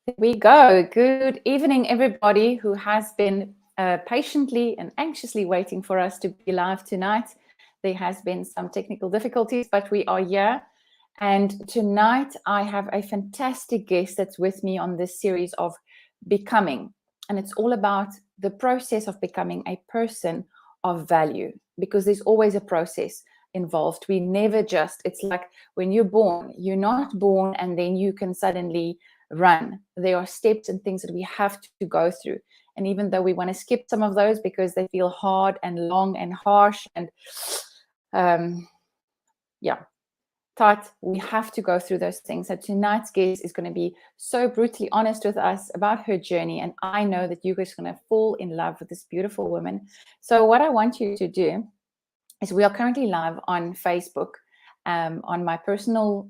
There we go. Good evening, everybody who has been patiently and anxiously waiting for us to be live tonight. There has been some technical difficulties, but we are here. And tonight I have a fantastic guest that's with me on this series of becoming. And it's all about the process of becoming a person of value, because there's always a process involved. We never just, it's like when you're not born and then you can suddenly run. There are steps and things that we have to go through. And even though we want to skip some of those because they feel hard and long and harsh and tight, we have to go through those things. So tonight's guest is going to be so brutally honest with us about her journey. And I know that you guys are going to fall in love with this beautiful woman. So what I want you to do is, we are currently live on Facebook, on my personal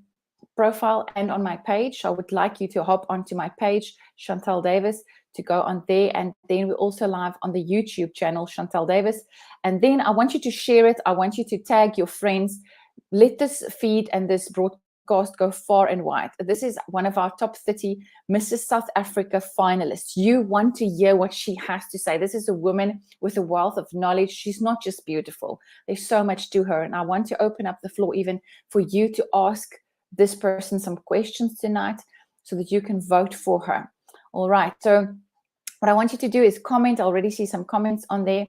profile and on my page. I would like you to hop onto my page, Chantell Davis, to go on there. And then we're also live on the YouTube channel, Chantell Davis. And then I want you to share it. I want you to tag your friends. Let this feed and this broadcast go far and wide. This is one of our top 30 Mrs South Africa finalists. You want to hear what she has to say. This is a woman with a wealth of knowledge. She's not just beautiful. There's so much to her. And I want to open up the floor even for you to ask this person some questions tonight so that you can vote for her. All right. So what I want you to do is comment. I already see some comments on there.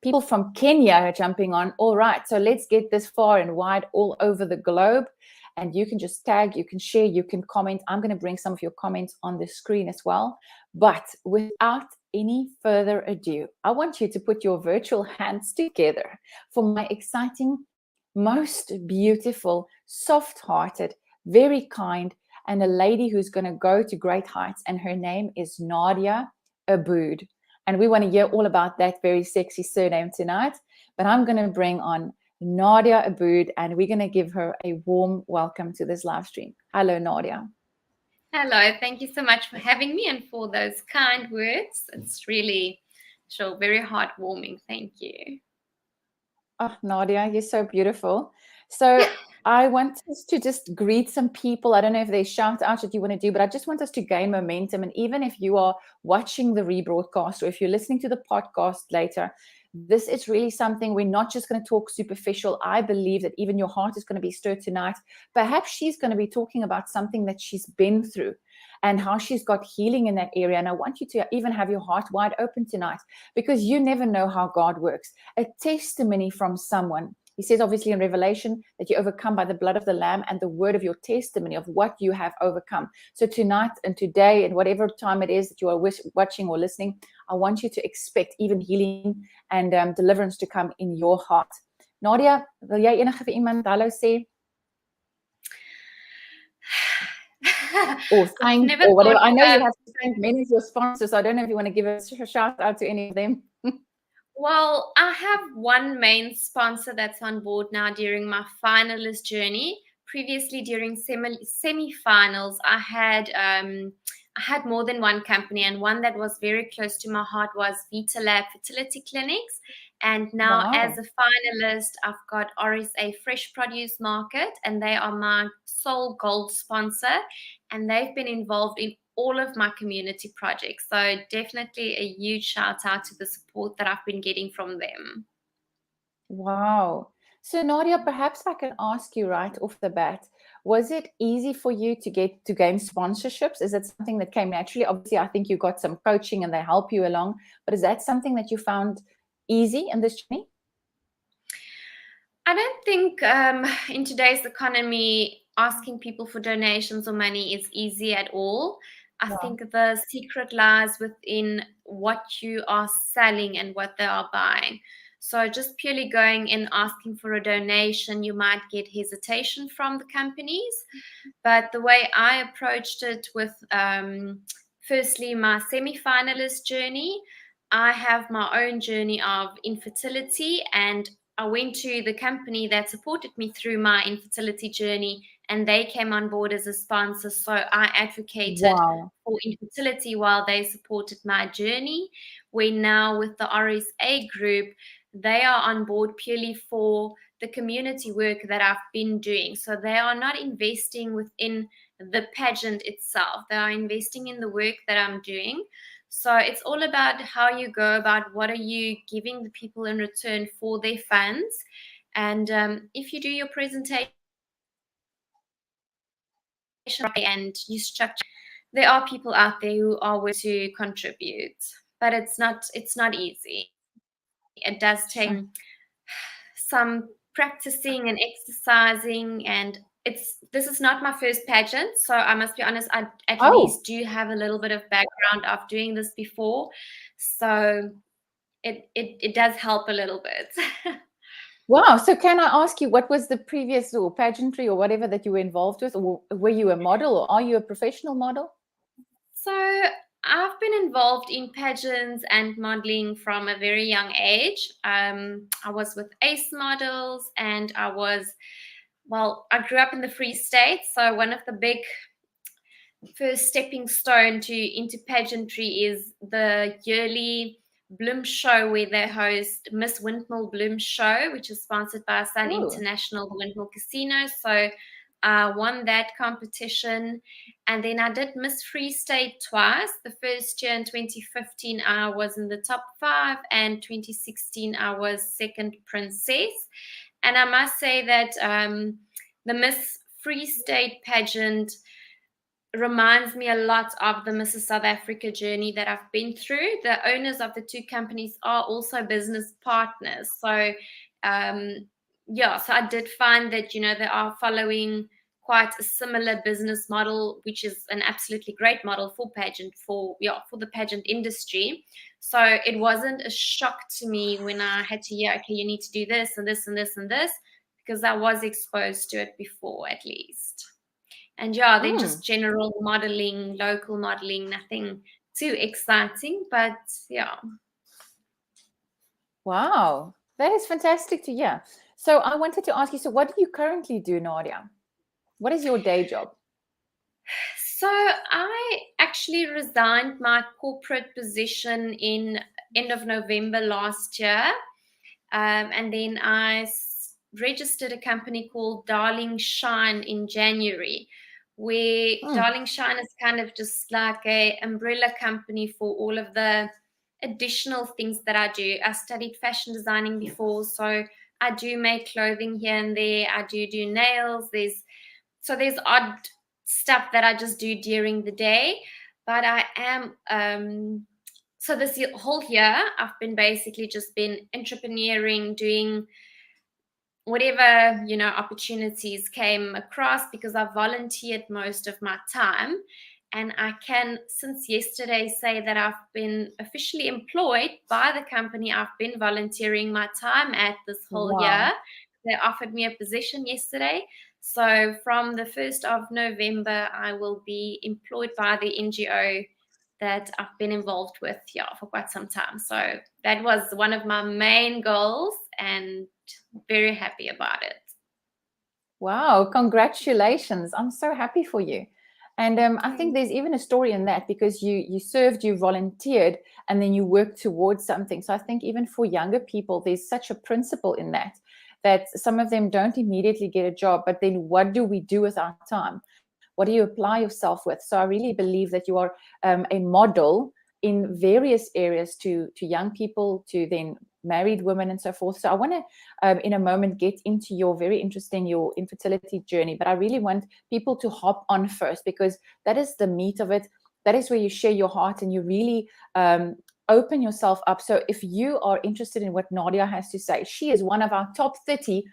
People from Kenya are jumping on. All right. So let's get this far and wide all over the globe. And you can just tag, you can share, you can comment. I'm going to bring some of your comments on the screen as well. But without any further ado, I want you to put your virtual hands together for my exciting, most beautiful, soft-hearted, very kind, and a lady who's going to go to great heights. And her name is Nadia Aboud. And we want to hear all about that very sexy surname tonight. But I'm going to bring on Nadia Aboud, and we're going to give her a warm welcome to this live stream. Hello, Nadia. Hello. Thank you so much for having me and for those kind words. It's really very heartwarming. Thank you. Oh, Nadia, you're so beautiful. So I want us to just greet some people. I don't know if there's shout outs that you want to do, but I just want us to gain momentum. And even if you are watching the rebroadcast or if you're listening to the podcast later, this is really something. We're not just going to talk superficial. I believe that even your heart is going to be stirred tonight. Perhaps she's going to be talking about something that she's been through and how she's got healing in that area. And I want you to even have your heart wide open tonight, because you never know how God works. A testimony from someone. He says, obviously, in Revelation, that you overcome by the blood of the Lamb and the word of your testimony of what you have overcome. So tonight and today and whatever time it is that you are watching or listening, I want you to expect even healing and deliverance to come in your heart. Nadia, wil jy enige vir iemand hallo sê? Or thank, or whatever. I know you have to thank many of your sponsors. I don't know if you want to give a shout out to any of them. Well, I have one main sponsor that's on board now during my finalist journey. Previously, during semi-finals, I had more than one company, and one that was very close to my heart was Vita Lab Fertility Clinics. And now, as a finalist, I've got RSA Fresh Produce Market, and they are my sole gold sponsor, and they've been involved in all of my community projects. So definitely a huge shout out to the support that I've been getting from them. Wow. So Nadia, perhaps I can ask you right off the bat, was it easy for you to gain sponsorships? Is it something that came naturally? Obviously, I think you got some coaching and they help you along, but is that something that you found easy in this journey? I don't think in today's economy, asking people for donations or money is easy at all. I think the secret lies within what you are selling and what they are buying. So just purely going in asking for a donation, you might get hesitation from the companies. But the way I approached it with, firstly, my semi-finalist journey, I have my own journey of infertility, and I went to the company that supported me through my infertility journey, and they came on board as a sponsor. So I advocated for infertility while they supported my journey. Where now with the RSA group, they are on board purely for the community work that I've been doing. So they are not investing within the pageant itself. They are investing in the work that I'm doing. So it's all about how you go about what are you giving the people in return for their funds. And if you do your presentation and you structure, there are people out there who are willing to contribute, but it's not easy. It does take some practicing and exercising, and this is not my first pageant, so I must be honest, I at least do have a little bit of background of doing this before, so it does help a little bit. Wow. So can I ask you, what was the previous or pageantry or whatever that you were involved with? Or were you a model, or are you a professional model? So I've been involved in pageants and modeling from a very young age. I was with Ace Models, and I grew up in the Free State. So one of the big first stepping stone into pageantry is the yearly Bloom show, where they host Miss Windmill Bloom show, which is sponsored by Sun International, the Windmill Casino. So I won that competition, and then I did Miss Free State twice. The first year in 2015 I was in the top 5, and 2016 I was second princess. And I must say that the Miss Free State pageant reminds me a lot of the Mrs South Africa journey that I've been through. The owners of the two companies are also business partners. So, so I did find that, they are following quite a similar business model, which is an absolutely great model for the pageant industry. So it wasn't a shock to me when I had to hear, okay, you need to do this and this and this and this, because I was exposed to it before, at least. And then just general modeling, local modeling, nothing too exciting, but yeah. Wow, that is fantastic to hear. So I wanted to ask you, so what do you currently do, Nadia? What is your day job? So I actually resigned my corporate position in end of November last year. And then I registered a company called Darling Shine in January, where Darling Shine is kind of just like a umbrella company for all of the additional things that I do. I studied fashion designing before, so I do make clothing here and there. I do nails. There's odd stuff that I just do during the day, but I am so this whole year I've been basically just been entrepreneuring, doing whatever opportunities came across, because I volunteered most of my time. And I can, since yesterday, say that I've been officially employed by the company I've been volunteering my time at this whole year. They offered me a position yesterday. So from the 1st of November, I will be employed by the NGO that I've been involved with for quite some time. So that was one of my main goals, and very happy about it. Wow, congratulations. I'm so happy for you. And I think there's even a story in that, because you served, you volunteered, and then you worked towards something. So I think even for younger people, there's such a principle in that some of them don't immediately get a job, but then what do we do with our time? What do you apply yourself with? So I really believe that you are a model in various areas to young people, to then married women and so forth. So I want to, in a moment, get into your your infertility journey, but I really want people to hop on first, because that is the meat of it. That is where you share your heart and you really open yourself up. So if you are interested in what Nadia has to say, she is one of our top 30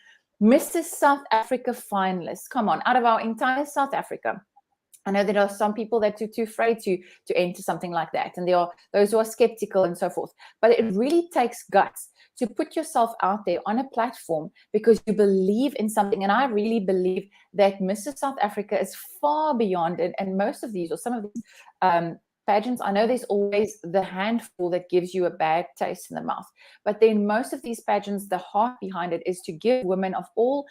Mrs South Africa finalists. Come on, out of our entire South Africa. I know there are some people that are too afraid to enter something like that, and there are those who are skeptical and so forth. But it really takes guts to put yourself out there on a platform because you believe in something. And I really believe that Mrs South Africa is far beyond it. And most of these, or some of these pageants, I know there's always the handful that gives you a bad taste in the mouth. But then most of these pageants, the heart behind it is to give women of all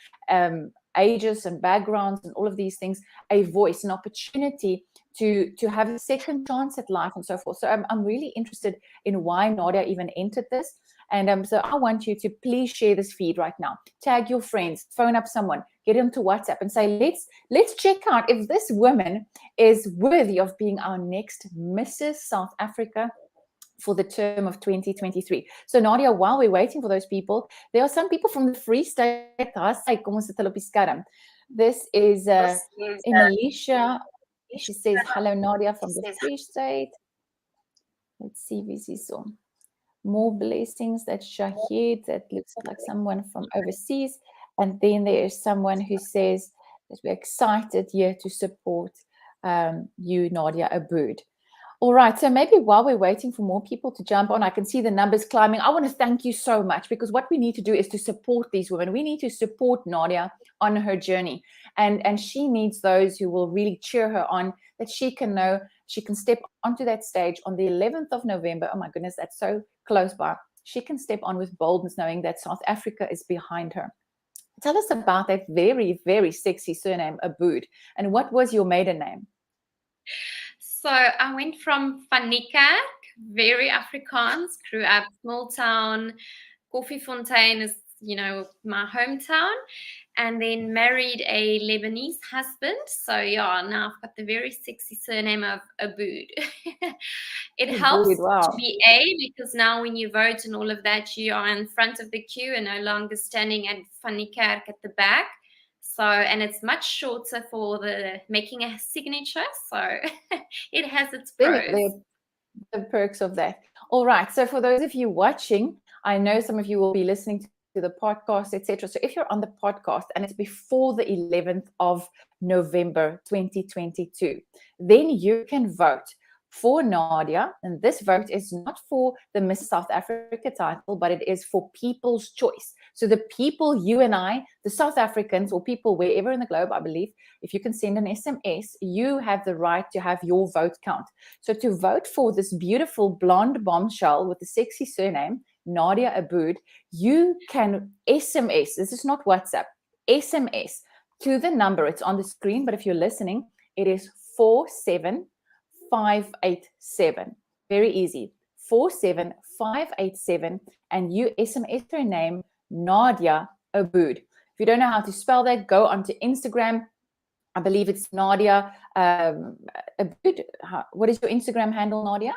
ages and backgrounds and all of these things a voice, an opportunity to have a second chance at life and so forth. So I'm really interested in why Nadia even entered this. And so I want you to please share this feed right now. Tag your friends, phone up someone, get them to WhatsApp and say, let's check out if this woman is worthy of being our next Mrs. South Africa for the term of 2023. So Nadia, while we're waiting for those people, there are some people from the Free State. This is Emilicia. She says, hello, Nadia from the Free State. Let's see, Visiso. More blessings. That's Shahid. That looks like someone from overseas. And then there is someone who says that we're excited here to support you, Nadia Aboud. All right, so maybe while we're waiting for more people to jump on, I can see the numbers climbing. I want to thank you so much, because what we need to do is to support these women. We need to support Nadia on her journey. And she needs those who will really cheer her on, that she can know she can step onto that stage on the 11th of November. Oh my goodness, that's so close by. She can step on with boldness, knowing that South Africa is behind her. Tell us about that very, very sexy surname, Aboud. And what was your maiden name? So I went from Fanika, very Afrikaans, grew up small town. Koffiefontein is, my hometown, and then married a Lebanese husband. So yeah, now I've got the very sexy surname of Aboud. It helps to be A, because now when you vote and all of that, you are in front of the queue and no longer standing at Fanika at the back. So, and it's much shorter for the making a signature. So it has its pros. The perks of that. All right. So for those of you watching, I know some of you will be listening to the podcast, etc. So if you're on the podcast and it's before the 11th of November 2022, then you can vote for Nadia. And this vote is not for the Miss South Africa title, but it is for people's choice. So the people, you and I, the South Africans, or people wherever in the globe, I believe, if you can send an SMS, you have the right to have your vote count. So to vote for this beautiful blonde bombshell with the sexy surname, Nadia Aboud, you can SMS. This is not WhatsApp. SMS to the number. It's on the screen, but if you're listening, it is 47587. Very easy. 47587, and you SMS her name, Nadia Aboud. If you don't know how to spell that, go onto Instagram. I believe it's Nadia Aboud. What is your Instagram handle, Nadia?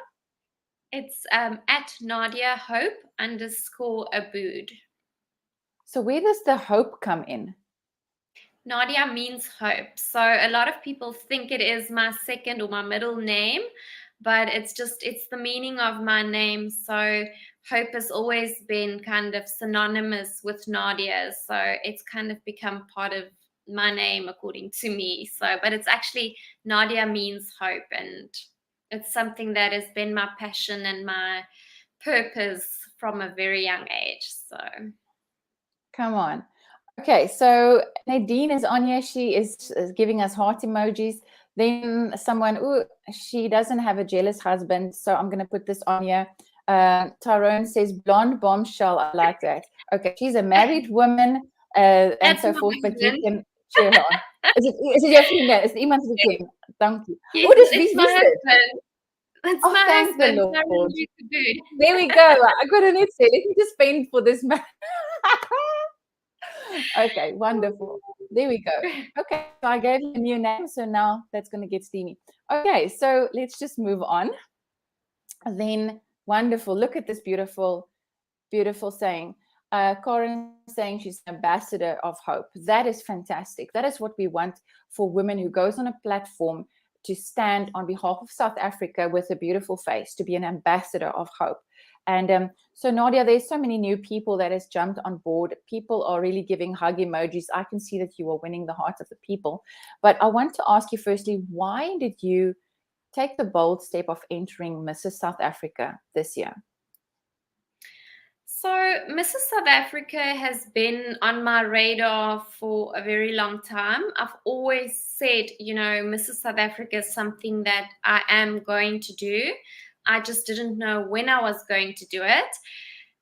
It's at Nadia Hope _Aboud. So where does the hope come in? Nadia means hope. So a lot of people think it is my second or my middle name, but it's the meaning of my name. So hope has always been kind of synonymous with Nadia. So it's kind of become part of my name according to me. So, but it's actually Nadia means hope, and it's something that has been my passion and my purpose from a very young age. So come on. Okay, so Nadine is on here. She is giving us heart emojis. Then someone, she doesn't have a jealous husband, so I'm going to put this on here. Tyrone says, blonde bombshell. I like that. Okay, she's a married woman and so forth, but you can cheer her on. Is it your vriendin? Is iemand se vriendin? Thank you. Yes, it's my husband. That's my husband. The Lord. There we go. I couldn't say. Let me just paint for this man. Okay, wonderful. There we go. Okay, so I gave you a new name, so now that's going to get steamy. Okay, so let's just move on. Then, wonderful. Look at this beautiful, beautiful saying. Corin saying she's an ambassador of hope. That is fantastic. That is what we want for women who goes on a platform to stand on behalf of South Africa with a beautiful face, to be an ambassador of hope. And so Nadia, there's so many new people that has jumped on board. People are really giving hug emojis. I can see that you are winning the hearts of the people. But I want to ask you firstly, why did you take the bold step of entering Mrs. South Africa this year? So Mrs. South Africa has been on my radar for a very long time. I've always said, Mrs. South Africa is something that I am going to do. I just didn't know when I was going to do it.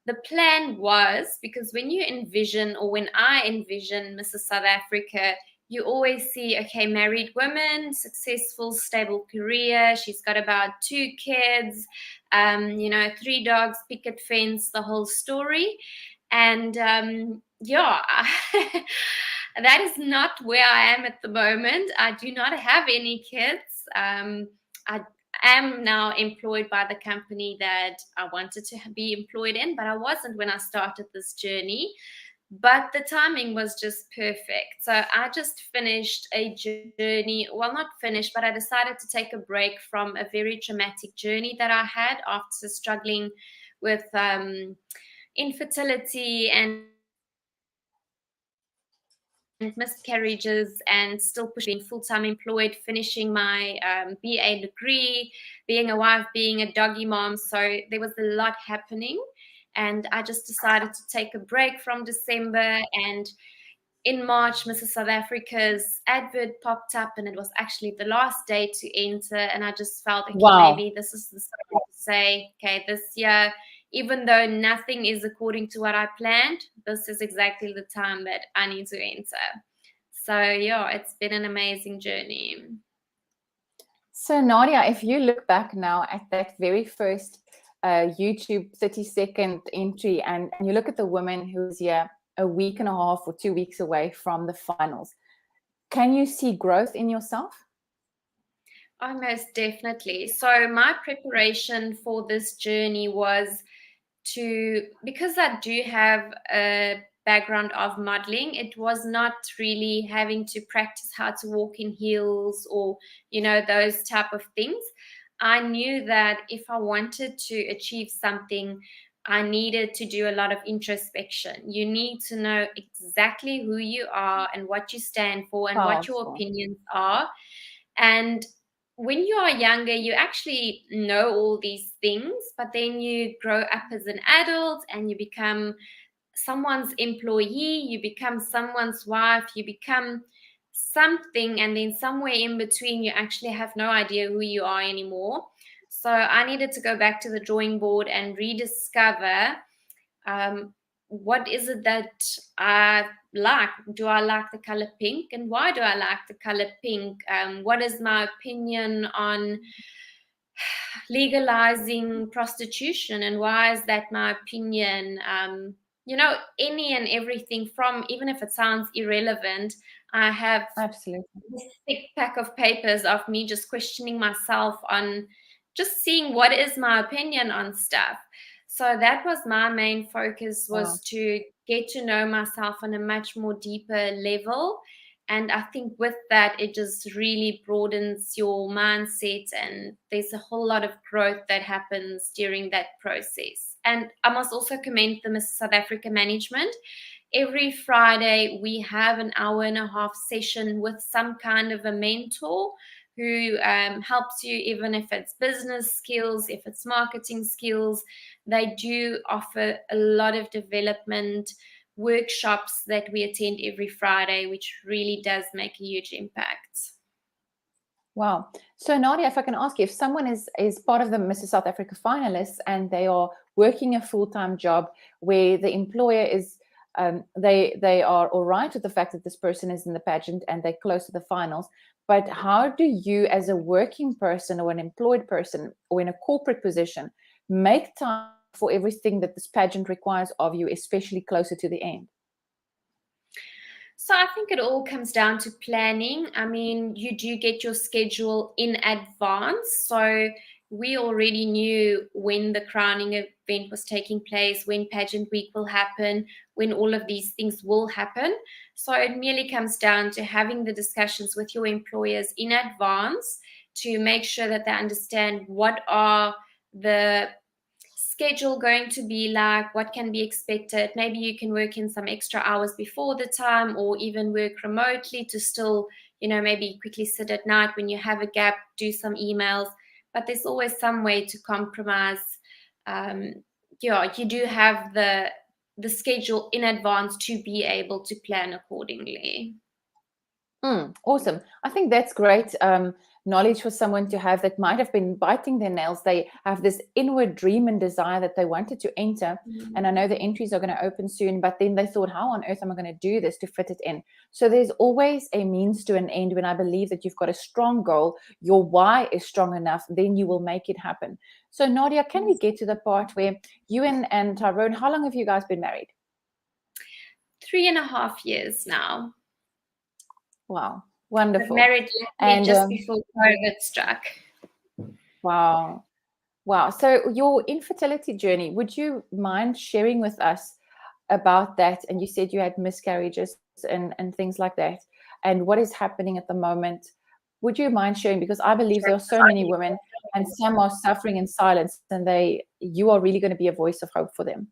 The plan was, because when you envision, or when I envision Mrs. South Africa, you always see, okay, married woman, successful, stable career. She's got about 2 kids, 3 dogs, picket fence, the whole story. And yeah, that is not where I am at the moment. I do not have any kids. I am now employed by the company that I wanted to be employed in, but I wasn't when I started this journey. But the timing was just perfect. So I just finished a journey, well, not finished, but I decided to take a break from a very traumatic journey that I had after struggling with infertility and miscarriages, and still pushing, being full-time employed, finishing my BA degree, being a wife, being a doggy mom. So there was a lot happening. And I just decided to take a break from December. And in March, Mrs South Africa's advert popped up, and it was actually the last day to enter. And I just felt, okay, Wow. maybe this is the time to say, okay, this year, even though nothing is according to what I planned, this is exactly the time that I need to enter. So yeah, it's been an amazing journey. So Nadia, if you look back now at that very first YouTube 30-second entry, and you look at the woman who's here a week and a half or 2 weeks away from the finals, can you see growth in yourself? Oh, most definitely. So my preparation for this journey was because I do have a background of modeling, it was not really having to practice how to walk in heels or, those type of things. I knew that if I wanted to achieve something, I needed to do a lot of introspection. You need to know exactly who you are and what you stand for and what your Powerful. opinions are. And when you are younger, you actually know all these things, but then you grow up as an adult and you become someone's employee, you become someone's wife, you become something, and then somewhere in between, you actually have no idea who you are anymore. So I needed to go back to the drawing board and rediscover what is it that I like? Do I like the color pink? And why do I like the color pink? What is my opinion on legalizing prostitution? And why is that my opinion? Any and everything, from, even if it sounds irrelevant, I have Absolutely. this thick pack of papers of me just questioning myself on just seeing what is my opinion on stuff. So that was my main focus, was to get to know myself on a much more deeper level. And I think with that, it just really broadens your mindset, and there's a whole lot of growth that happens during that process. And I must also commend the Mrs South Africa management. Every Friday, we have an hour and a half session with some kind of a mentor who helps you, even if it's business skills, if it's marketing skills. They do offer a lot of development workshops that we attend every Friday, which really does make a huge impact. Wow. So Nadia, if I can ask you, if someone is part of the Mrs South Africa finalists and they are working a full-time job where the employer is they are all right with the fact that this person is in the pageant and they're close to the finals, but how do you, as a working person or an employed person or in a corporate position, make time for everything that this pageant requires of you, especially closer to the end? So I think it all comes down to planning. I mean, you do get your schedule in advance. So we already knew when the crowning event was taking place, when pageant week will happen, when all of these things will happen. So it merely comes down to having the discussions with your employers in advance to make sure that they understand what are the schedule going to be like, what can be expected. Maybe you can work in some extra hours before the time, or even work remotely to still, maybe quickly sit at night when you have a gap, do some emails. But there's always some way to compromise. You do have the schedule in advance to be able to plan accordingly. Awesome. I think that's great knowledge for someone to have that might have been biting their nails. They have this inward dream and desire that they wanted to enter. And I know the entries are going to open soon, but then they thought, how on earth am I going to do this to fit it in? So there's always a means to an end. When I believe that you've got a strong goal, your why is strong enough, then you will make it happen. So Nadia, can we get to the part where you and Tyrone, how long have you guys been married? 3.5 years now. Wow. Wonderful. Married and just before COVID struck. Wow. Wow. So your infertility journey, would you mind sharing with us about that? And you said you had miscarriages and things like that. And what is happening at the moment? Would you mind sharing? Because I believe there are so many women and some are suffering in silence, and you are really going to be a voice of hope for them.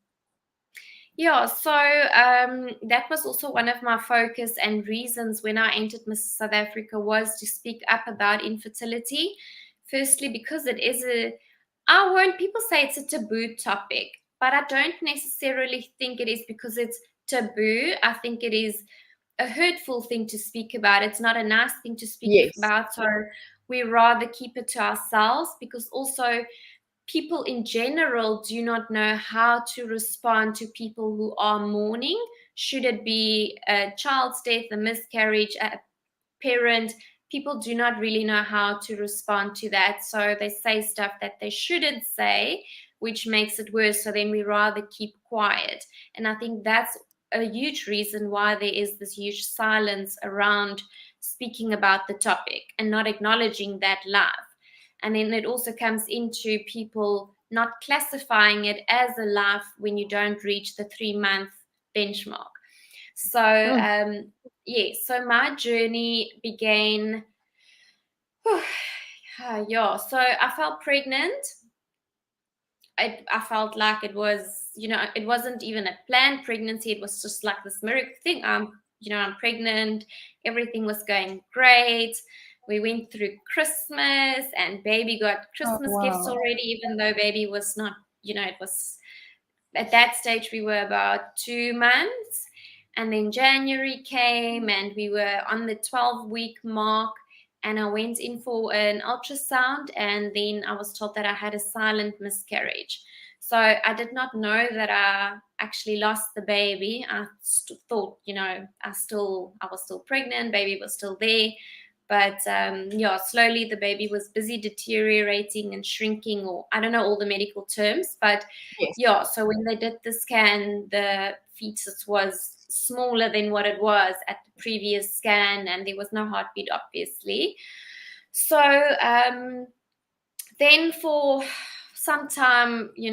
Yeah, so that was also one of my focus and reasons when I entered Mrs South Africa, was to speak up about infertility. Firstly, because it is people say it's a taboo topic, but I don't necessarily think it is because it's taboo. I think it is a hurtful thing to speak about. It's not a nice thing to speak about. So we rather keep it to ourselves, because also people in general do not know how to respond to people who are mourning. Should it be a child's death, a miscarriage, a parent, people do not really know how to respond to that. So they say stuff that they shouldn't say, which makes it worse. So then we rather keep quiet. And I think that's a huge reason why there is this huge silence around speaking about the topic and not acknowledging that life. And then it also comes into people not classifying it as a life when you don't reach the 3-month benchmark. So, so my journey began, so I felt pregnant. I felt like it was, it wasn't even a planned pregnancy. It was just like this miracle thing. I'm pregnant. Everything was going great. We went through Christmas and baby got Christmas gifts already, even though baby was not, it was, at that stage we were about 2 months. And then January came and we were on the 12-week mark, and I went in for an ultrasound, and then I was told that I had a silent miscarriage. So I did not know that I actually lost the baby. I thought, I was still pregnant, baby was still there. But slowly the baby was busy deteriorating and shrinking, or I don't know all the medical terms. But so when they did the scan, the fetus was smaller than what it was at the previous scan, and there was no heartbeat, obviously. So then for some time, you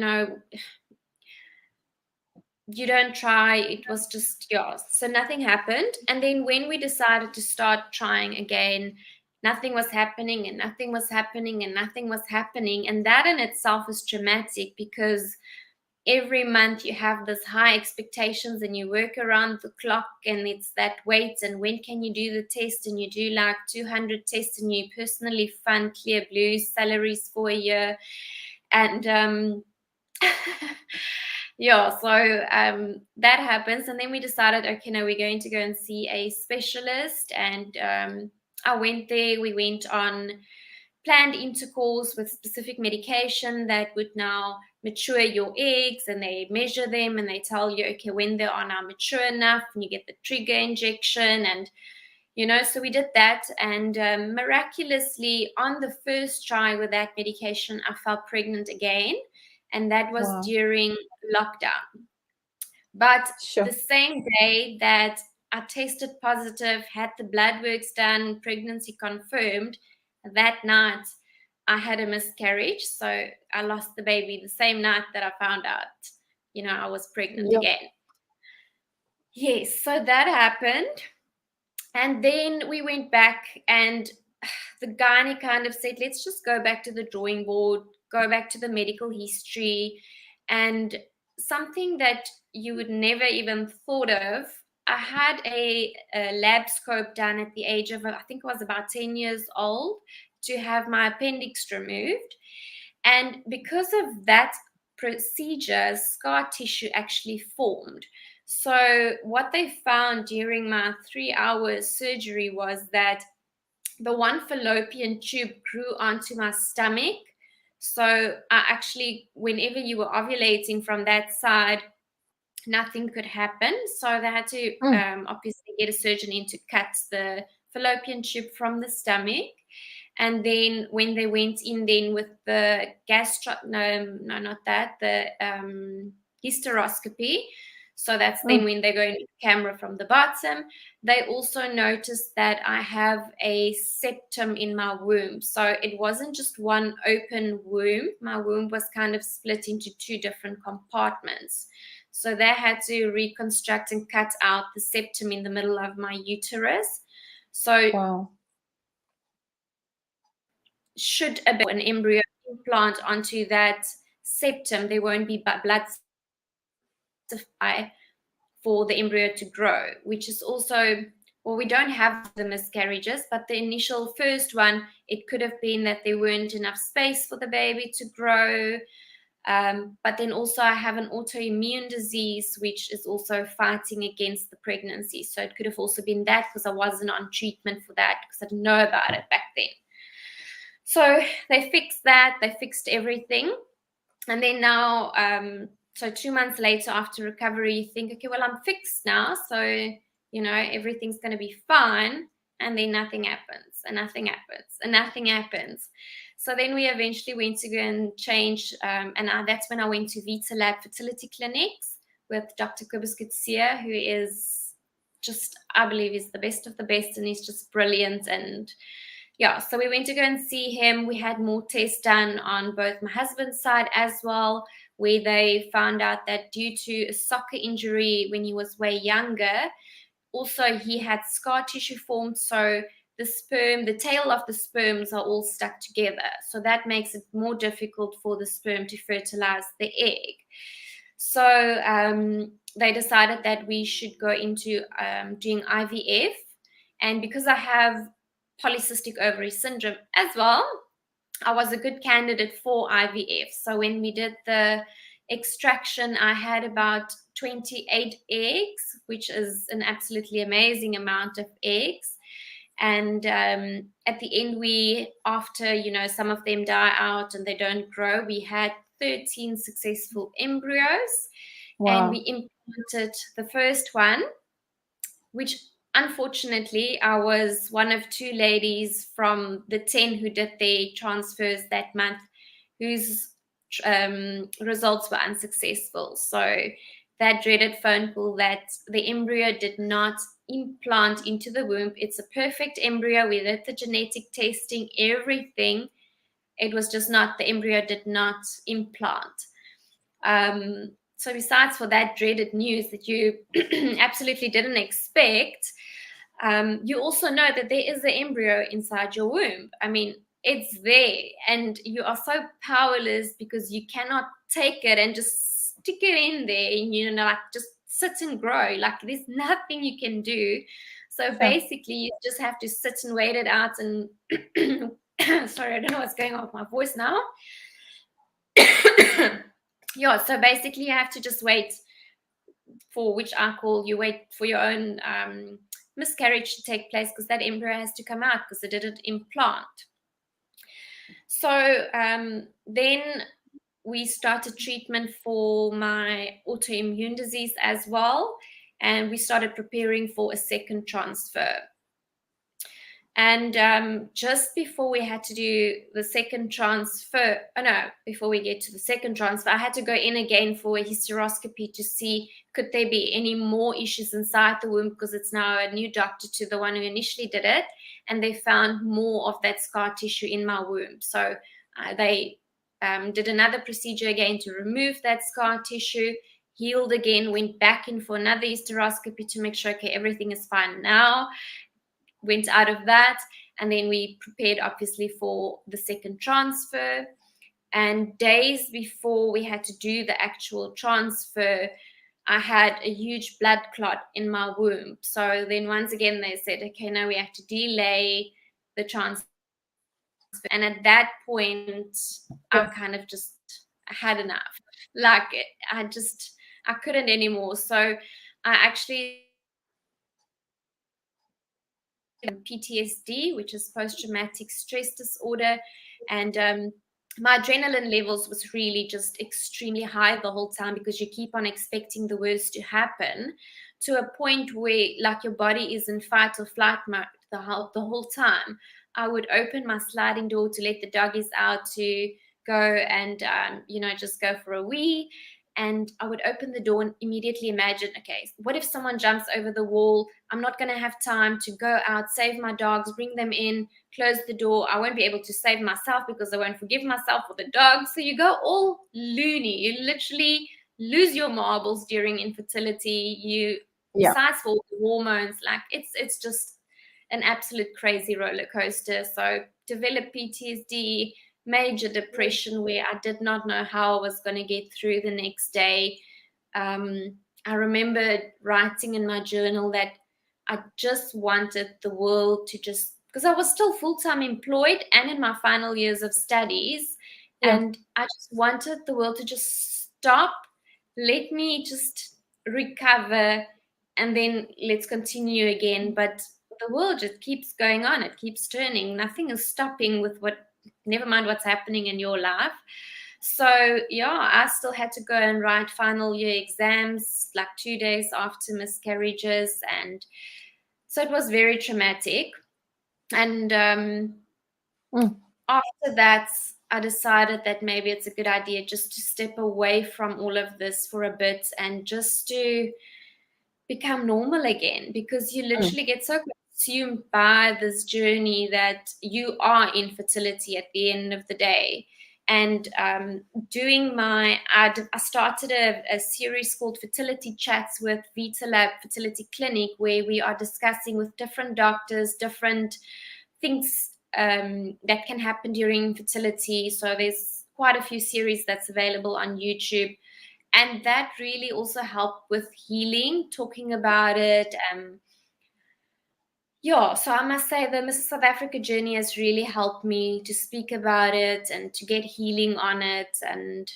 don't try. It was just, so nothing happened. And then when we decided to start trying again, nothing was happening, and nothing was happening, and nothing was happening. And that in itself is traumatic, because every month you have this high expectations and you work around the clock, and it's that wait, and when can you do the test, and you do like 200 tests, and you personally fund Clear Blue salaries for a year. And that happens. And then we decided, okay, no, we're going to go and see a specialist. And I went there. We went on planned intercourse with specific medication that would now mature your eggs, and they measure them and they tell you, okay, when they are now mature enough, and you get the trigger injection. And so we did that, and miraculously on the first try with that medication, I felt pregnant again. And that was during lockdown. But the same day that I tested positive, had the blood works done, pregnancy confirmed, that night I had a miscarriage. So I lost the baby the same night that I found out, I was pregnant again. Yes, so that happened. And then we went back, and the gynae kind of said, let's just go back to the drawing board, go back to the medical history. And something that you would never even thought of, I had a lab scope done at the age of, I think I was about 10 years old, to have my appendix removed. And because of that procedure, scar tissue actually formed, So what they found during my 3-hour surgery was that the one fallopian tube grew onto my stomach. So I actually, whenever you were ovulating from that side, nothing could happen. So they had to obviously get a surgeon in to cut the fallopian tube from the stomach. And then when they went in then with the hysteroscopy, so that's then when they go into the camera from the bottom, they also noticed that I have a septum in my womb. So it wasn't just one open womb. My womb was kind of split into 2 different compartments. So they had to reconstruct and cut out the septum in the middle of my uterus. So should an embryo implant onto that septum, there won't be blood supply for the embryo to grow, which is also, well, we don't have the miscarriages, but the initial first one, it could have been that there weren't enough space for the baby to grow. But then also I have an autoimmune disease, which is also fighting against the pregnancy. So it could have also been that, because I wasn't on treatment for that, because I didn't know about it back then. So they fixed that, they fixed everything. And then now, so 2 months later after recovery, you think, okay, well, I'm fixed now. So, you know, everything's going to be fine. And then nothing happens, and nothing happens, and nothing happens. So then we eventually went to go and change. That's when I went to Vita Lab Fertility Clinics with Dr. Kobus Kutsia, who is just, I believe, is the best of the best. And he's just brilliant. And yeah, so we went to go and see him. We had more tests done on both my husband's side as well, where they found out that due to a soccer injury when he was way younger, also he had scar tissue formed. So the sperm, the tail of the sperms are all stuck together. So that makes it more difficult for the sperm to fertilize the egg. So they decided that we should go into doing IVF. And because I have polycystic ovary syndrome as well, I was a good candidate for IVF. So when we did the extraction, I had about 28 eggs, which is an absolutely amazing amount of eggs. And at the end, after, you know, some of them die out and they don't grow, we had 13 successful embryos. Wow. And we implanted the first one, which unfortunately, I was one of 2 ladies from the 10 who did their transfers that month whose results were unsuccessful. So that dreaded phone call that the embryo did not implant into the womb. It's a perfect embryo. We did the genetic testing, everything. It was just not, the embryo did not implant. So besides for that dreaded news that you absolutely didn't expect, you also know that there is an embryo inside your womb. I mean, it's there, and you are so powerless because you cannot take it and just stick it in there and, you know, like just sit and grow. Like there's nothing you can do. So basically, you just have to sit and wait it out. And sorry, I don't know what's going on with my voice now. Yeah, so basically you have to just wait for, which I call, you wait for your own miscarriage to take place, because that embryo has to come out because it didn't implant. So then we started treatment for my autoimmune disease as well, and we started preparing for a second transfer. And just before we had to do the second transfer, before we get to the second transfer, I had to go in again for a hysteroscopy to see could there be any more issues inside the womb, because it's now a new doctor to the one who initially did it, and they found more of that scar tissue in my womb. So they did another procedure again to remove that scar tissue, healed again, went back in for another hysteroscopy to make sure, okay, everything is fine now. Went out of that, and then we prepared obviously for the second transfer. And days before we had to do the actual transfer, I had a huge blood clot in my womb. So then once again they said, okay, now we have to delay the transfer. And at that point, I kind of just had enough. Like I couldn't anymore. So I actually PTSD, which is post-traumatic stress disorder, and my adrenaline levels was really just extremely high the whole time, because you keep on expecting the worst to happen, to a point where like your body is in fight or flight mode the whole time. I would open my sliding door to let the doggies out to go and just go for a wee. And I would open the door and immediately imagine, okay, what if someone jumps over the wall? I'm not going to have time to go out, save my dogs, bring them in, close the door. I won't be able to save myself because I won't forgive myself for the dogs. So you go all loony. You literally lose your marbles during infertility. You, besides for the hormones, like it's just an absolute crazy roller coaster. So develop PTSD, major depression, where I did not know how I was going to get through the next day. I remember writing in my journal that I just wanted the world to just, because I was still full-time employed and in my final years of studies, and I just wanted the world to just stop, let me just recover, and then let's continue again. But the world just keeps going on. It keeps turning. Nothing is stopping with never mind what's happening in your life. So yeah, I still had to go and write final year exams like 2 days after miscarriages, and so it was very traumatic. And after that, I decided that maybe it's a good idea just to step away from all of this for a bit and just to become normal again, because you literally get so consumed by this journey that you are infertility at the end of the day. And I started a series called Fertility Chats with Vita Lab Fertility Clinic, where we are discussing with different doctors different things that can happen during infertility. So there's quite a few series that's available on YouTube. And that really also helped with healing, talking about it. So I must say the Mrs South Africa journey has really helped me to speak about it and to get healing on it. And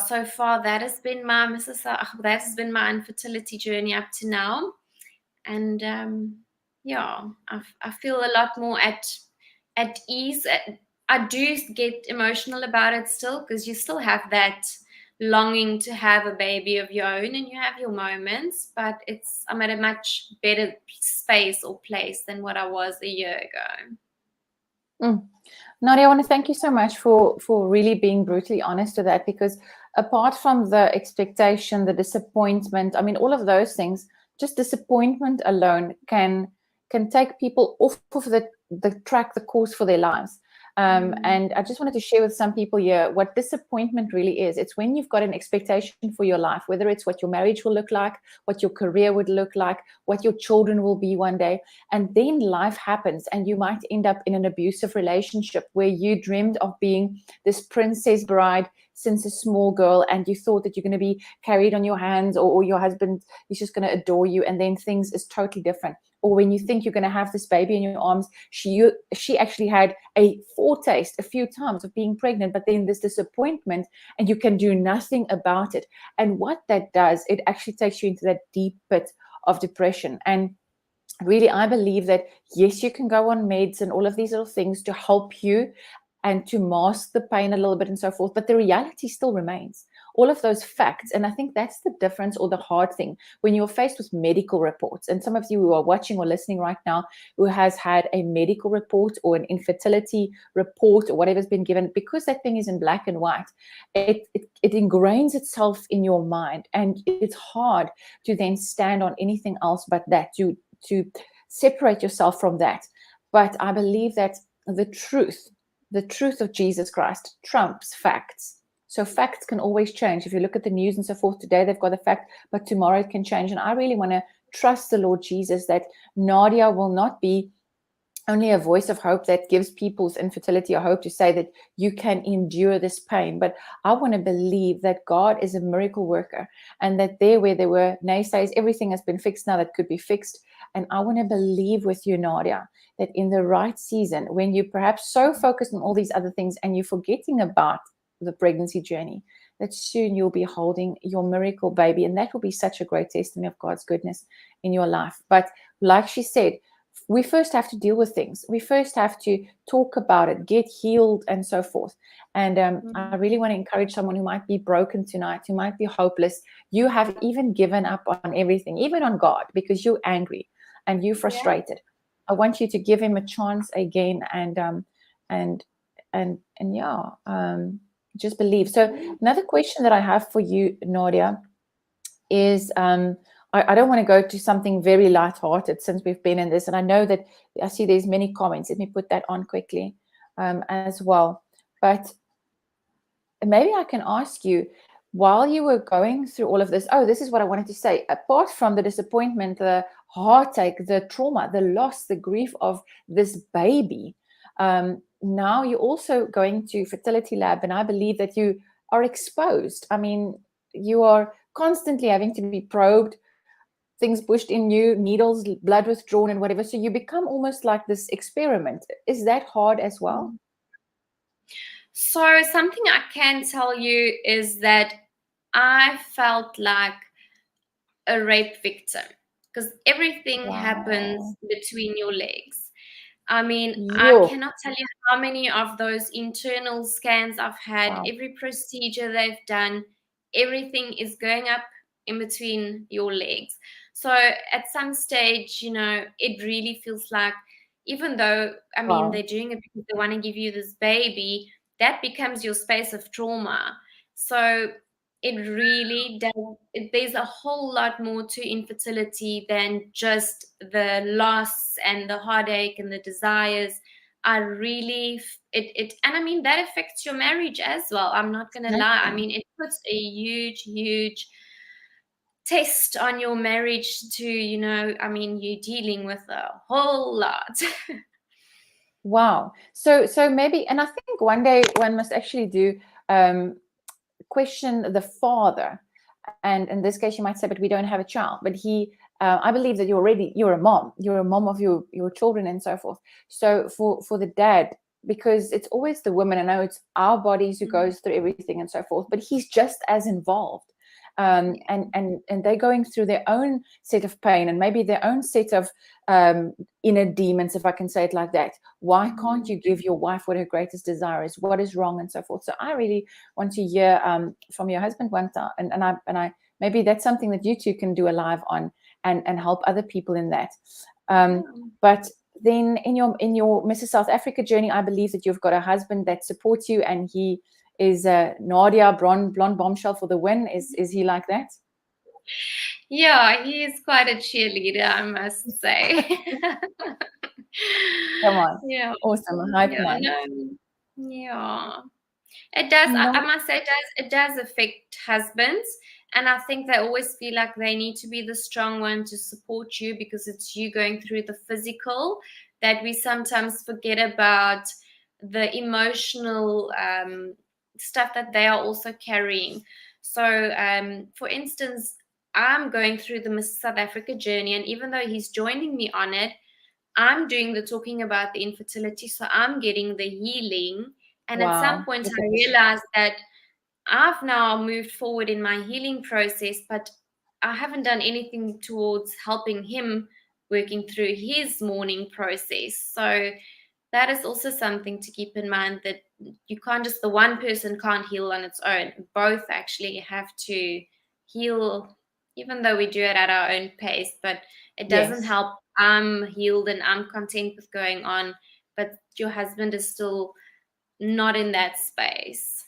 so far that has been my my infertility journey up to now. And I feel a lot more at ease. I do get emotional about it still, because you still have that longing to have a baby of your own, and you have your moments, but I'm at a much better space or place than what I was a year ago. Nadia, I want to thank you so much for really being brutally honest with that, because apart from the expectation, the disappointment, I mean, all of those things, just disappointment alone can take people off of the track, the course for their lives. And I just wanted to share with some people here what disappointment really is. It's when you've got an expectation for your life, whether it's what your marriage will look like, what your career would look like, what your children will be one day. And then life happens and you might end up in an abusive relationship where you dreamed of being this princess bride since a small girl, and you thought that you're going to be carried on your hands, or your husband is just going to adore you, and then things is totally different. Or when you think you're going to have this baby in your arms, she actually had a foretaste a few times of being pregnant, but then this disappointment and you can do nothing about it. And what that does, it actually takes you into that deep pit of depression. And really, I believe that, yes, you can go on meds and all of these little things to help you and to mask the pain a little bit and so forth, but the reality still remains. All of those facts, and I think that's the difference, or the hard thing, when you're faced with medical reports. And some of you who are watching or listening right now who has had a medical report or an infertility report or whatever's been given, because that thing is in black and white, it ingrains itself in your mind, and it's hard to then stand on anything else but that, to separate yourself from that. But I believe that the truth of Jesus Christ trumps facts. So facts can always change. If you look at the news and so forth, today they've got a fact, but tomorrow it can change. And I really want to trust the Lord Jesus that Nadia will not be only a voice of hope that gives people's infertility a hope to say that you can endure this pain. But I want to believe that God is a miracle worker, and that where there were naysays, everything has been fixed now that could be fixed. And I want to believe with you, Nadia, that in the right season, when you're perhaps so focused on all these other things and you're forgetting about the pregnancy journey, that soon you'll be holding your miracle baby. And that will be such a great testimony of God's goodness in your life. But like she said, we first have to deal with things. We first have to talk about it, get healed, and so forth. And I really want to encourage someone who might be broken tonight, who might be hopeless. You have even given up on everything, even on God, because you're angry and you're frustrated. Yeah. I want you to give him a chance again, and just believe. So another question that I have for you, Nadia, is I don't want to go to something very lighthearted since we've been in this, and I know that I see there's many comments. Let me put that on quickly as well. But maybe I can ask you, while you were going through all of this, this is what I wanted to say. Apart from the disappointment, the heartache, the trauma, the loss, the grief of this baby, now you're also going to fertility lab, and I believe that you are exposed. I mean, you are constantly having to be probed, things pushed in you, needles, blood withdrawn and whatever. So you become almost like this experiment. Is that hard as well? So something I can tell you is that I felt like a rape victim, because everything happens between your legs. I mean, I cannot tell you how many of those internal scans I've had, every procedure they've done, everything is going up in between your legs. So at some stage, it really feels like, even though, I mean, they're doing it because they want to give you this baby, that becomes your space of trauma. So it really does. There's a whole lot more to infertility than just the loss and the heartache and the desires. And I mean, that affects your marriage as well. I'm not going to lie. I mean, it puts a huge, huge test on your marriage to, I mean, you're dealing with a whole lot. Wow. So maybe, and I think one day one must actually do question the father. And in this case, you might say, but we don't have a child. But I believe that you're a mom of your children and so forth. So for the dad, because it's always the woman, I know it's our bodies who goes through everything and so forth, but he's just as involved. And they're going through their own set of pain and maybe their own set of inner demons, if I can say it like that. Why can't you give your wife what her greatest desire is? What is wrong and so forth? So I really want to hear from your husband one time, and I maybe that's something that you two can do a live on and help other people in that. But then in your Mrs. South Africa journey, I believe that you've got a husband that supports you, and he is Nadia, blonde bombshell for the win. Is he like that? Yeah, he is quite a cheerleader, I must say. Come on. Yeah. Awesome. Hype man. Yeah. It does. I must say, it does affect husbands. And I think they always feel like they need to be the strong one to support you, because it's you going through the physical, that we sometimes forget about the emotional stuff that they are also carrying. So, for instance, I'm going through the Mrs. South Africa journey, and even though he's joining me on it, I'm doing the talking about the infertility, so I'm getting the healing. And at some point, I realized that I've now moved forward in my healing process, but I haven't done anything towards helping him working through his mourning process. So that is also something to keep in mind, that you can't just, the one person can't heal on its own. Both actually have to heal, even though we do it at our own pace, but it doesn't help. I'm healed and I'm content with going on, but your husband is still not in that space.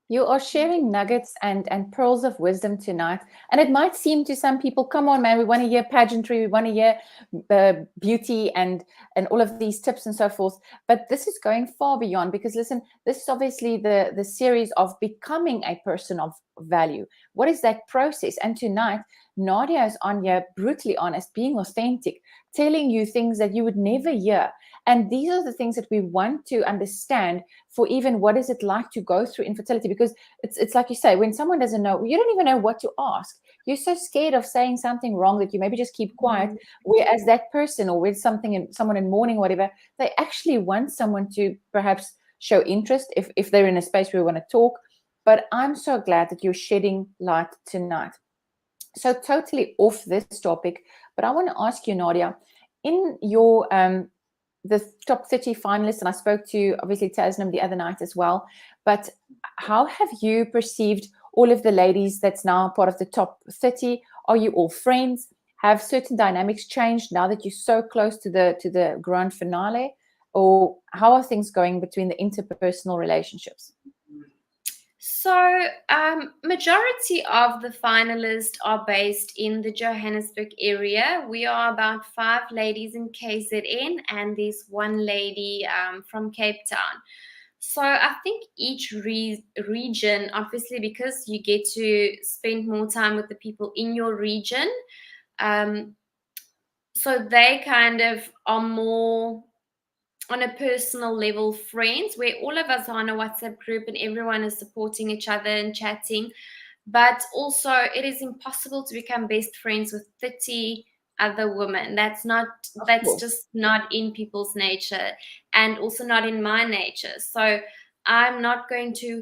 You are sharing nuggets and pearls of wisdom tonight. And it might seem to some people, come on, man, we want to hear pageantry, we want to hear beauty and all of these tips and so forth. But this is going far beyond, because listen, this is obviously the series of becoming a person of value. What is that process? And tonight, Nadia is on here, brutally honest, being authentic, telling you things that you would never hear. And these are the things that we want to understand for even what is it like to go through infertility. Because it's like you say, when someone doesn't know, you don't even know what to ask. You're so scared of saying something wrong that you maybe just keep quiet. Whereas that person, or with someone in mourning, whatever, they actually want someone to perhaps show interest if they're in a space where we want to talk, But I'm so glad that you're shedding light tonight. So totally off this topic, but I want to ask you, Nadia, in your the top 30 finalists, and I spoke to obviously Tasnim the other night as well, but how have you perceived all of the ladies that's now part of the top 30? Are you all friends? Have certain dynamics changed now that you're so close to the grand finale? Or how are things going between the interpersonal relationships? So, majority of the finalists are based in the Johannesburg area. We are about 5 ladies in KZN, and there's 1 lady from Cape Town. So I think each region, obviously, because you get to spend more time with the people in your region, so they kind of are more on a personal level friends, where all of us are on a WhatsApp group and everyone is supporting each other and chatting. But also, it is impossible to become best friends with 30 other women. That's just not in people's nature, and also not in my nature. So I'm not going to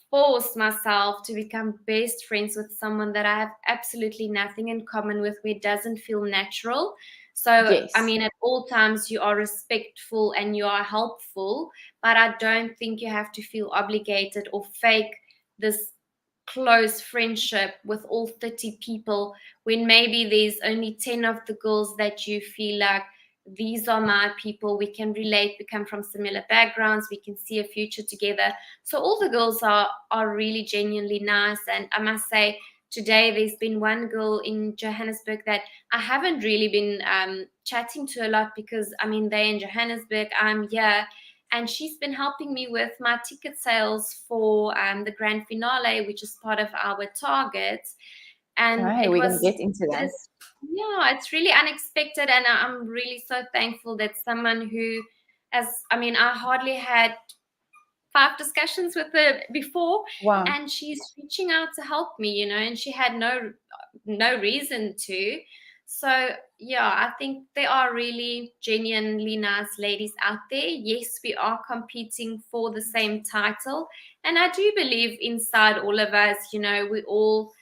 force myself to become best friends with someone that I have absolutely nothing in common with, where it doesn't feel natural. So, Yes. I mean, at all times you are respectful and you are helpful, but I don't think you have to feel obligated or fake this close friendship with all 30 people when maybe there's only 10 of the girls that you feel like, these are my people, we can relate, we come from similar backgrounds, we can see a future together. So all the girls are really genuinely nice. And I must say, today there's been 1 girl in Johannesburg that I haven't really been chatting to a lot, because I mean, they're in Johannesburg, I'm here, and she's been helping me with my ticket sales for the grand finale, which is part of our targets. And we're going to get into that. Yeah, it's really unexpected, and I'm really so thankful that someone who I hardly had 5 discussions with her before. Wow. And she's reaching out to help me, and she had no reason to. So yeah, I think there are really genuinely nice ladies out there. Yes, we are competing for the same title, and I do believe inside all of us, we all,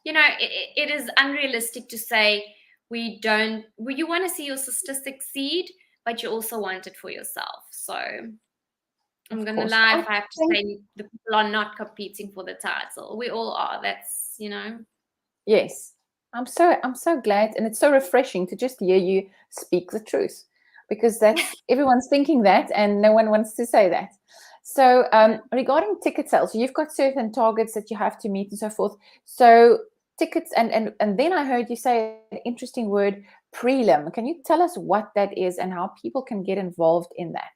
it is unrealistic to say you want to see your sister succeed, but you also want it for yourself. So I'm going to lie if I have to say the people are not competing for the title. We all are. That's, Yes. I'm so glad, and it's so refreshing to just hear you speak the truth, because that's everyone's thinking that and no one wants to say that. So regarding ticket sales, you've got certain targets that you have to meet and so forth. So tickets, and then I heard you say an interesting word, prelim. Can you tell us what that is and how people can get involved in that?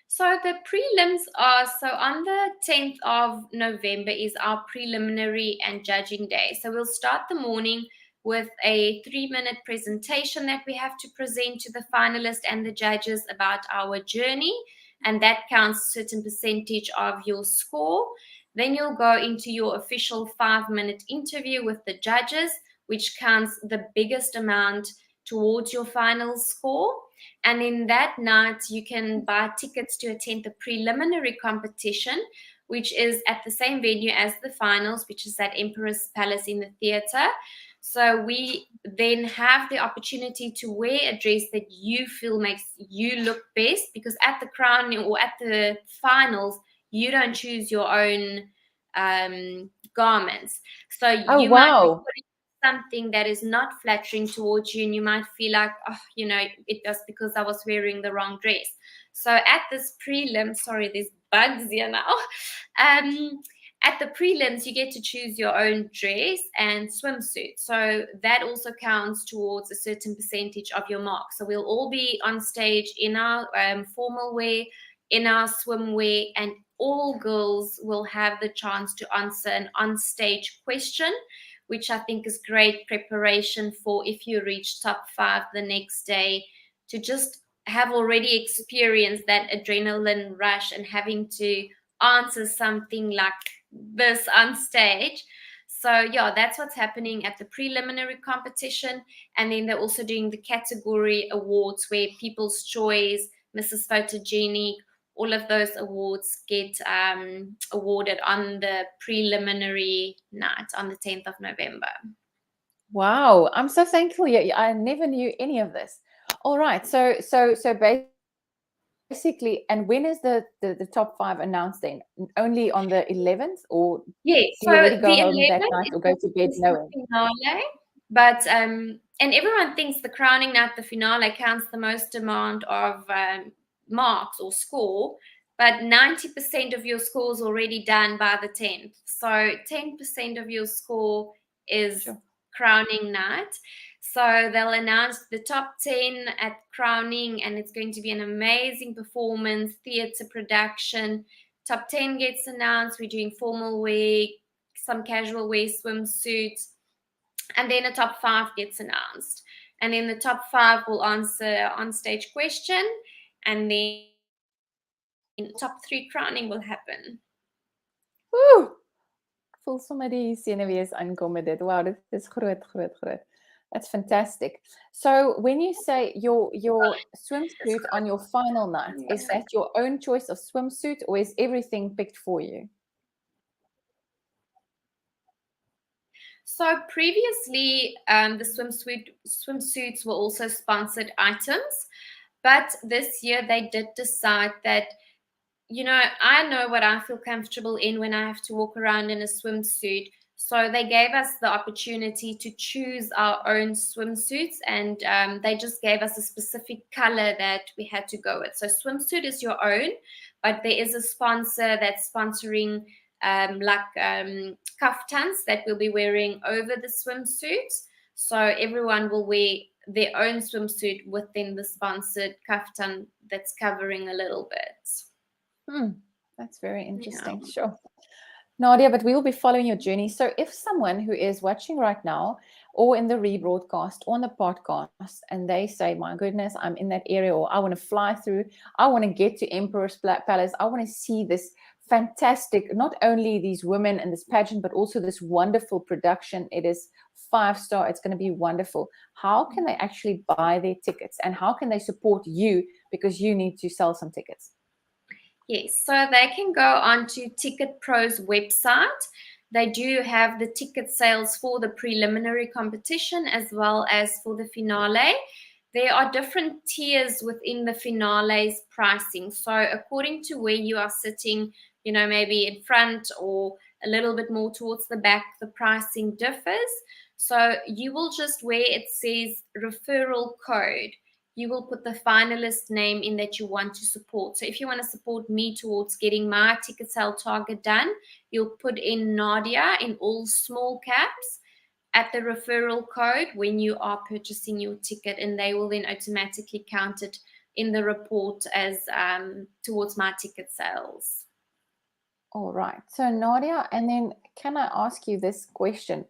So the prelims are, on the 10th of November is our preliminary and judging day. So we'll start the morning with a 3-minute presentation that we have to present to the finalists and the judges about our journey, and that counts a certain percentage of your score. Then you'll go into your official 5-minute interview with the judges, which counts the biggest amount towards your final score. And in that night, you can buy tickets to attend the preliminary competition, which is at the same venue as the finals, which is at Emperor's Palace in the theatre. So we then have the opportunity to wear a dress that you feel makes you look best, because at the crowning or at the finals, you don't choose your own garments. So you might be putting something that is not flattering towards you, and you might feel like, it was because I was wearing the wrong dress. So at this prelim, sorry, there's bugs here now. At the prelims, you get to choose your own dress and swimsuit. So that also counts towards a certain percentage of your mark. So we'll all be on stage in our formal wear, in our swimwear, and all girls will have the chance to answer an on-stage question, which I think is great preparation for if you reach top 5 the next day, to just have already experienced that adrenaline rush and having to answer something like this on stage. So yeah, that's what's happening at the preliminary competition. And then they're also doing the category awards, where People's Choice, Mrs. Photogenic, all of those awards get awarded on the preliminary night on the 10th of November. Wow, I'm so thankful. Yeah, I never knew any of this. All right, so basically, and when is the top 5 announced then? Only on the 11th, or Yes, do you already so go the home that 11th night or go to bed is knowing? the finale, but and everyone thinks the crowning night, the finale, counts the most amount of marks or score, but 90% of your score is already done by the 10th. So 10% of your score is Sure. crowning night. So they'll announce the top 10 at crowning, and it's going to be an amazing performance, theatre production. Top 10 gets announced. We're doing formal wear, some casual wear, swimsuits, and then a top 5 gets announced. And then the top 5 will answer on stage question, and then top 3 crowning will happen. Woo! Ek voel sommer die senuwees aankom met dit. Wow, dit is groot. That's fantastic. So when you say your swimsuit on your final night, is that your own choice of swimsuit, or is everything picked for you? So previously, the swimsuits were also sponsored items, but this year they did decide that, you know, I know what I feel comfortable in when I have to walk around in a swimsuit. So they gave us the opportunity to choose our own swimsuits, and they just gave us a specific color that we had to go with. So swimsuit is your own, but there is a sponsor that's sponsoring kaftans that we'll be wearing over the swimsuits. So everyone will wear their own swimsuit within the sponsored kaftan that's covering a little bit. That's very interesting. Yeah. Sure. Nadia, but we will be following your journey. So if someone who is watching right now, or in the rebroadcast, or on the podcast, and they say, my goodness, I'm in that area, or I want to fly through, I want to get to Emperor's Palace, I want to see this fantastic, not only these women and this pageant, but also this wonderful production. It is 5-star. It's going to be wonderful. How can they actually buy their tickets, and how can they support you, because you need to sell some tickets? Yes, so they can go onto Ticket Pro's website. They do have the ticket sales for the preliminary competition as well as for the finale. There are different tiers within the finale's pricing. So according to where you are sitting, you know, maybe in front or a little bit more towards the back, the pricing differs. So you will just, where it says referral code, you will put the finalist name in that you want to support. So if you want to support me towards getting my ticket sale target done, you'll put in Nadia in all small caps at the referral code when you are purchasing your ticket, and they will then automatically count it in the report as towards my ticket sales. All right. So Nadia, and then can I ask you this question?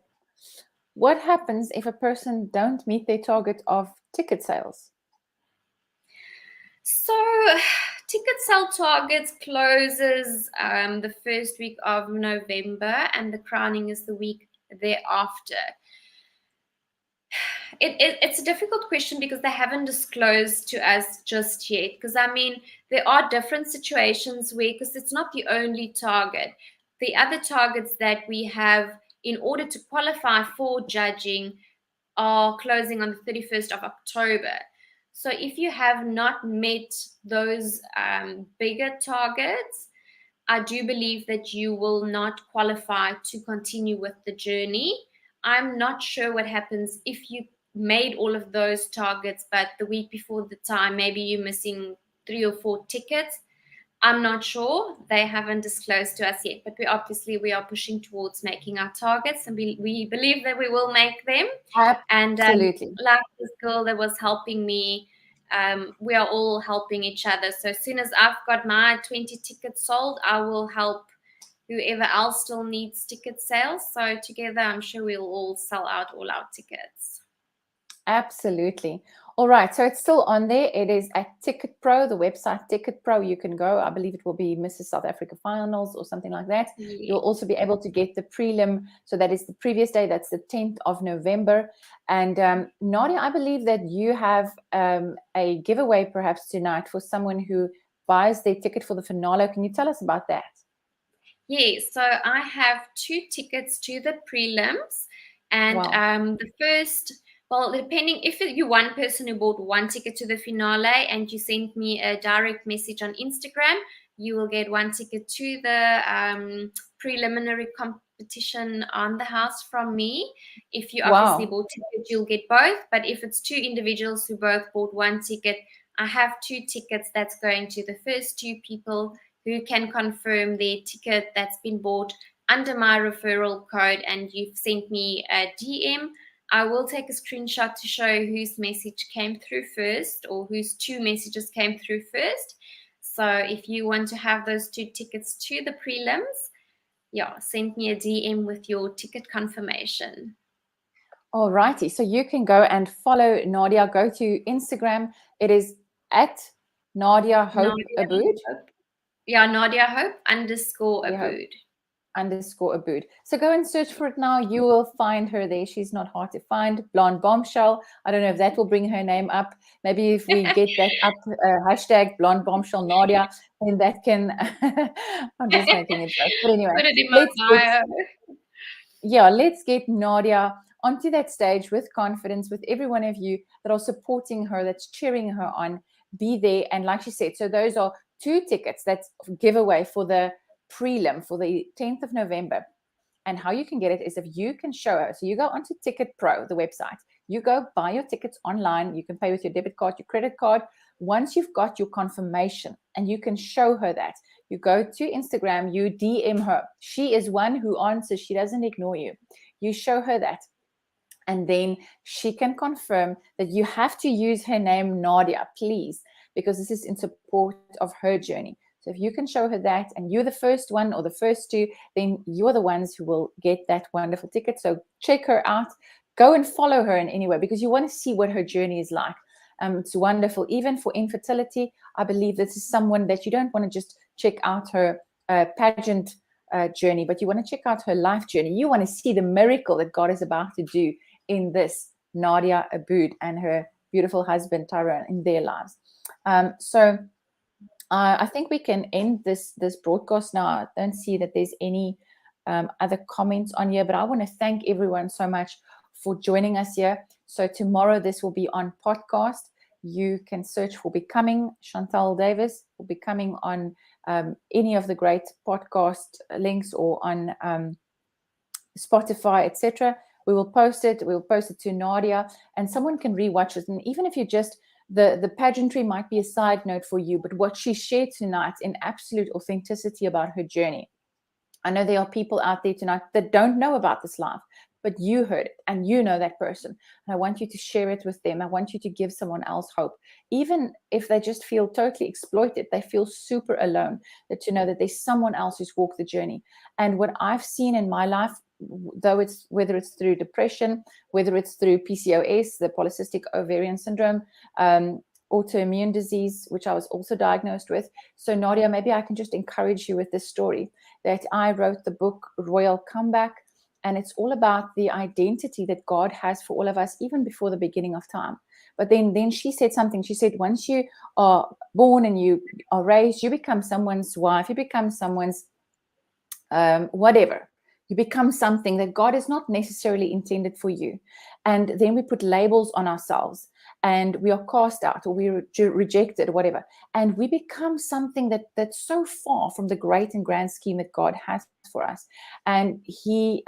What happens if a person don't meet their target of ticket sales? So ticket sale targets closes the first week of November, and the crowning is the week thereafter. It's a difficult question because they haven't disclosed to us just yet. Because I mean, there are different situations where, because it's not the only target, the other targets that we have in order to qualify for judging are closing on the 31st of October. So if you have not met those bigger targets, I do believe that you will not qualify to continue with the journey. I'm not sure what happens if you made all of those targets, but the week before the time, maybe you're missing 3 or 4 tickets. I'm not sure. They haven't disclosed to us yet, but we are pushing towards making our targets, and we believe that we will make them. Absolutely. And like this girl that was helping me, we are all helping each other. So as soon as I've got my 20 tickets sold, I will help whoever else still needs ticket sales. So together, I'm sure we'll all sell out all our tickets. Absolutely. All right. So it's still on there. It is at Ticket Pro, the website Ticket Pro. You can go. I believe it will be Mrs South Africa Finals or something like that. Yeah. You'll also be able to get the prelim. So that is the previous day. That's the 10th of November. And Nadia, I believe that you have a giveaway perhaps tonight for someone who buys their ticket for the finale. Can you tell us about that? Yes, so I have 2 tickets to the prelims, and Wow. the first, well, depending if you're one person who bought 1 ticket to the finale and you sent me a direct message on Instagram, you will get 1 ticket to the preliminary competition on the house from me. If you obviously Wow. bought tickets, you'll get both. But if it's 2 individuals who both bought 1 ticket, I have 2 tickets that's going to the first 2 people who can confirm their ticket that's been bought under my referral code, and you've sent me a DM. I will take a screenshot to show whose message came through first, or whose 2 messages came through first. So if you want to have those 2 tickets to the prelims, yeah, send me a DM with your ticket confirmation. All righty. So you can go and follow Nadia. Go to Instagram. It is at Nadia Hope Aboud. Yeah, Nadia Hope _ Nadia Hope Aboud. _Aboud. So go and search for it now. You will find her there. She's not hard to find. Blonde Bombshell. I don't know if that will bring her name up. Maybe if we get that up, hashtag Blonde Bombshell Nadia, then that can. I'm just making it up. But anyway, Put it in my bio. let's get Nadia onto that stage with confidence, with every one of you that are supporting her, that's cheering her on. Be there. And like she said, so those are 2 tickets that's giveaway for the prelim for the 10th of November. And how you can get it is if you can show her. So you go onto Ticket Pro, the website. You go buy your tickets online. You can pay with your debit card, your credit card. Once you've got your confirmation and you can show her that, you go to Instagram, you DM her. She is one who answers. She doesn't ignore you. You show her that. And then she can confirm that you have to use her name, Nadia, please, because this is in support of her journey. So if you can show her that and you're the first one or the first 2, then you're the ones who will get that wonderful ticket. So check her out. Go and follow her in any way because you want to see what her journey is like. It's wonderful. Even for infertility, I believe this is someone that you don't want to just check out her pageant journey, but you want to check out her life journey. You want to see the miracle that God is about to do in this Nadia Aboud and her beautiful husband Tyrone in their lives. So I think we can end this broadcast now. I don't see that there's any other comments on here, but I want to thank everyone so much for joining us here. So tomorrow this will be on podcast. You can search for Becoming Chantell Davis, will be coming on any of the great podcast links or on Spotify, etc. We will post it. We'll post it to Nadia, and someone can rewatch it. And even if you just the pageantry might be a side note for you, but what she shared tonight in absolute authenticity about her journey. I know there are people out there tonight that don't know about this life, but you heard it and you know that person. And I want you to share it with them. I want you to give someone else hope. Even if they just feel totally exploited, they feel super alone, that you know that there's someone else who's walked the journey. And what I've seen in my life, though whether it's through depression, whether it's through PCOS, the polycystic ovarian syndrome, autoimmune disease, which I was also diagnosed with. So Nadia, maybe I can just encourage you with this story that I wrote the book Royal Comeback, and it's all about the identity that God has for all of us, even before the beginning of time. But then she said something. She said, once you are born and you are raised, you become someone's wife, you become someone's whatever. You become something that God is not necessarily intended for you. And then we put labels on ourselves and we are cast out or we rejected, whatever. And we become something that's so far from the great and grand scheme that God has for us. And he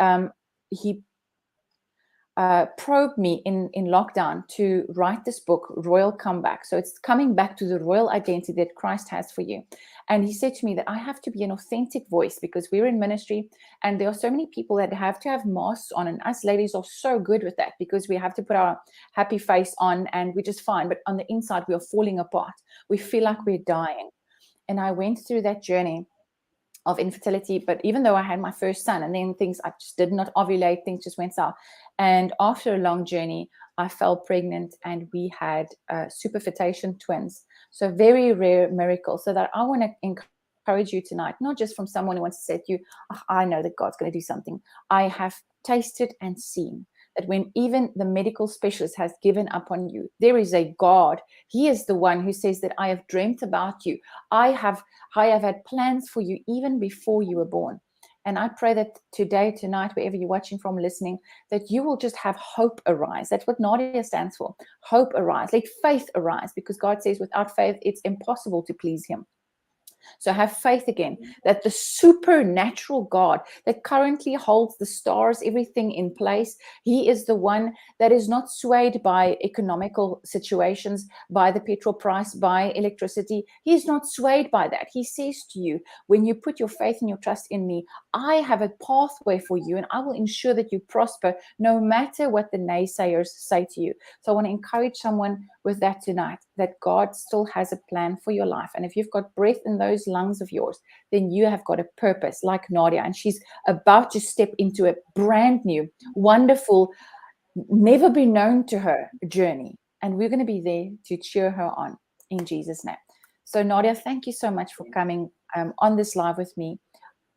probed me in lockdown to write this book, Royal Comeback. So it's coming back to the royal identity that Christ has for you. And he said to me that I have to be an authentic voice because we're in ministry and there are so many people that have to have masks on, and us ladies are so good with that because we have to put our happy face on and we're just fine. But on the inside, we are falling apart. We feel like we're dying. And I went through that journey of infertility, but even though I had my first son and then I just did not ovulate, things just went south. And after a long journey, I fell pregnant and we had superfetation twins. So very rare miracle. So that I want to encourage you tonight, not just from someone who wants to say to you, oh, I know that God's going to do something. I have tasted and seen that when even the medical specialist has given up on you, there is a God. He is the one who says that I have dreamt about you. I have had plans for you even before you were born. And I pray that today, tonight, wherever you're watching from, listening, that you will just have hope arise. That's what Nadia stands for. Hope arise. Let faith arise, because God says without faith, it's impossible to please him. So have faith again that the supernatural God that currently holds the stars, everything in place, he is the one that is not swayed by economical situations, by the petrol price, by electricity. He's not swayed by that. He says to you, when you put your faith and your trust in me, I have a pathway for you, and I will ensure that you prosper no matter what the naysayers say to you. So I want to encourage someone with that tonight, that God still has a plan for your life. And if you've got breath in those lungs of yours, then you have got a purpose, like Nadia, and she's about to step into a brand new, wonderful, never been known to her journey. And we're going to be there to cheer her on in Jesus' name. So Nadia, thank you so much for coming on this live with me.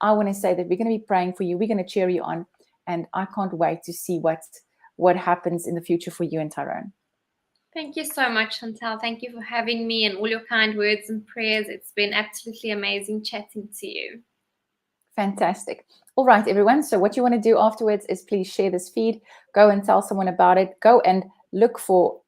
I want to say that we're going to be praying for you. We're going to cheer you on. And I can't wait to see what happens in the future for you and Tyrone. Thank you so much, Chantell. Thank you for having me and all your kind words and prayers. It's been absolutely amazing chatting to you. Fantastic. All right, everyone. So what you want to do afterwards is please share this feed. Go and tell someone about it. Go and look for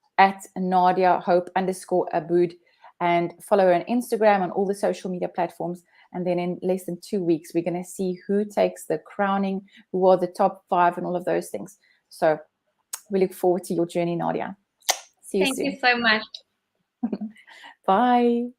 @Nadia Hope _Aboud and follow her on Instagram on all the social media platforms. And then in less than 2 weeks, we're going to see who takes the crowning, who are the top 5 and all of those things. So we look forward to your journey, Nadia. See you soon. Thank you so much. Bye.